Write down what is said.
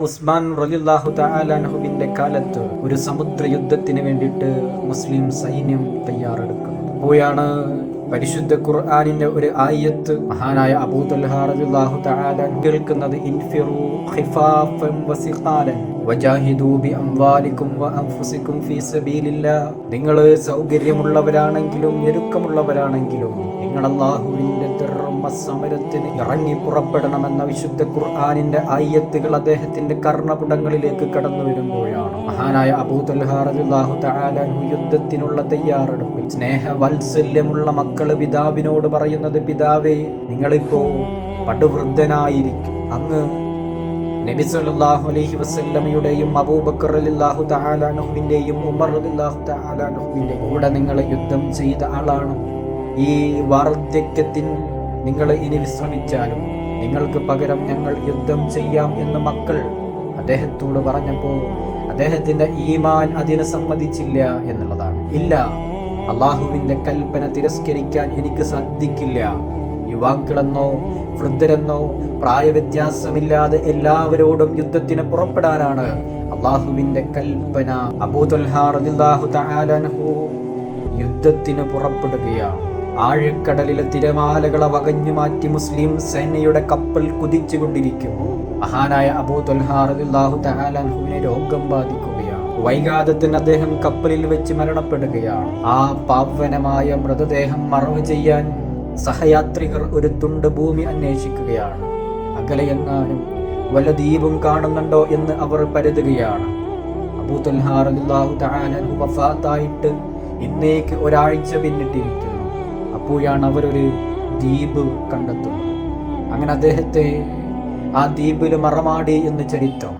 ഉസ്മാൻ റളിയല്ലാഹു തആല അൻഹുവിന്റെ കാലത്ത് ഒരു സമുദ്ര യുദ്ധത്തിന് വേണ്ടിയിട്ട് മുസ്ലിം സൈന്യം തയ്യാറെടുക്കുന്നു. അപ്പോഴാണ് പരിശുദ്ധ ഖുർആനിന്റെ ഒരു ആയത്ത് മഹാനായ അബൂ തൽഹ റളിയല്ലാഹു തആല കേൾക്കുന്നത്. ഇൻഫിറൂ ഖിഫാഫൻ വസിഖാലൻ വജാഹിദൂ ബിഅംവാലികും വഅൻഫുസികും ഫീ സബീലില്ലാഹ്. നിങ്ങൾ സൗകര്യമുള്ളവരാണെങ്കിലും ഞെരുക്കമുള്ളവരാണെങ്കിലും നിങ്ങൾ അല്ലാഹുവിന്റെ ധർമ്മ സമരത്തിന് ഇറങ്ങി പുറപ്പെടണമെന്ന വിശുദ്ധ ഖുർആനിന്റെ ആയത്തുകൾ അദ്ദേഹത്തിന്റെ കർണപുടങ്ങളിലേക്ക് കടന്നു വരുമ്പോഴാണ് മഹാനായ അബൂ തൽഹ റളിയല്ലാഹു തആല അൻഹു യുദ്ധത്തിനുള്ള തയ്യാറെടുപ്പിൽ സ്നേഹവാത്സല്യമുള്ള മക്കള് പിതാവിനോട് പറയുന്നത്, പിതാവേ, നിങ്ങളിപ്പോ പടുവൃദ്ധനായിരിക്കും. അങ്ങ് നബി സല്ലല്ലാഹു അലൈഹി വസല്ലമയുടെയും അബൂബക്കർ റളിയല്ലാഹു തആല അൻഹുവിന്റെയും ഉമർ റളിയല്ലാഹു തആല അൻഹുവിന്റെയും കൂടെ നിങ്ങൾ യുദ്ധം ചെയ്ത ആളാണ്. ഈ വാർദ്ധക്യത്തിന് നിങ്ങൾ ഇനി വിശ്രമിച്ചാലും നിങ്ങൾക്ക് പകരം ഞങ്ങൾ യുദ്ധം ചെയ്യാം എന്ന് മക്കൾ അദ്ദേഹത്തോട് പറഞ്ഞപ്പോൾ അദ്ദേഹത്തിന്റെ ഈമാൻ അതിനെ സമ്മതിച്ചില്ല എന്നുള്ളതാണ്. ഇല്ല, അള്ളാഹുവിന്റെ കൽപ്പന തിരസ്കരിക്കാൻ എനിക്ക് സാധിക്കില്ല. യുവാക്കളെന്നോ വൃദ്ധരെന്നോ പ്രായവ്യത്യാസമില്ലാതെ എല്ലാവരോടും യുദ്ധത്തിന് പുറപ്പെടാനാണ് അള്ളാഹുവിന്റെ കൽപ്പന. അബൂ തൽഹ റളിയല്ലാഹു തആല അൻഹു യുദ്ധത്തിന് പുറപ്പെടുകയാണ്. ആഴക്കടലിലെ തിരമാലകളെ വകഞ്ഞു മാറ്റി മുസ്ലിം സൈന്യയുടെ കപ്പൽ കുതിച്ചുകൊണ്ടിരിക്കും. മഹാനായ അബൂ തൽഹ റളിയല്ലാഹു തആല അൻഹുവിനെ രോഗം ബാധിക്കുകയാണ്. വൈകാതെ തന്നെ അദ്ദേഹം കപ്പലിൽ വെച്ച് മരണപ്പെടുകയാണ്. ആ പാവനമായ മൃതദേഹം മറവ് ചെയ്യാൻ സഹയാത്രികർ ഒരു തുണ്ട് ഭൂമി അന്വേഷിക്കുകയാണ്. അകലെയെങ്ങാനും വല്ല ദ്വീപും കാണുന്നുണ്ടോ എന്ന് അവർ പരതുകയാണ്. അബൂ തൽഹ റളിയല്ലാഹു തആല അൻഹു വഫാത്തായിട്ട് ഇന്നേക്ക് ഒരാഴ്ച പിന്നിട്ടിരിക്കുന്നു. അപ്പോഴാണ് അവരൊരു ദ്വീപ് കണ്ടെത്തുന്നത്. അങ്ങനെ അദ്ദേഹത്തെ ആ ദ്വീപിൽ മറമാടി എന്ന് ചരിത്രം.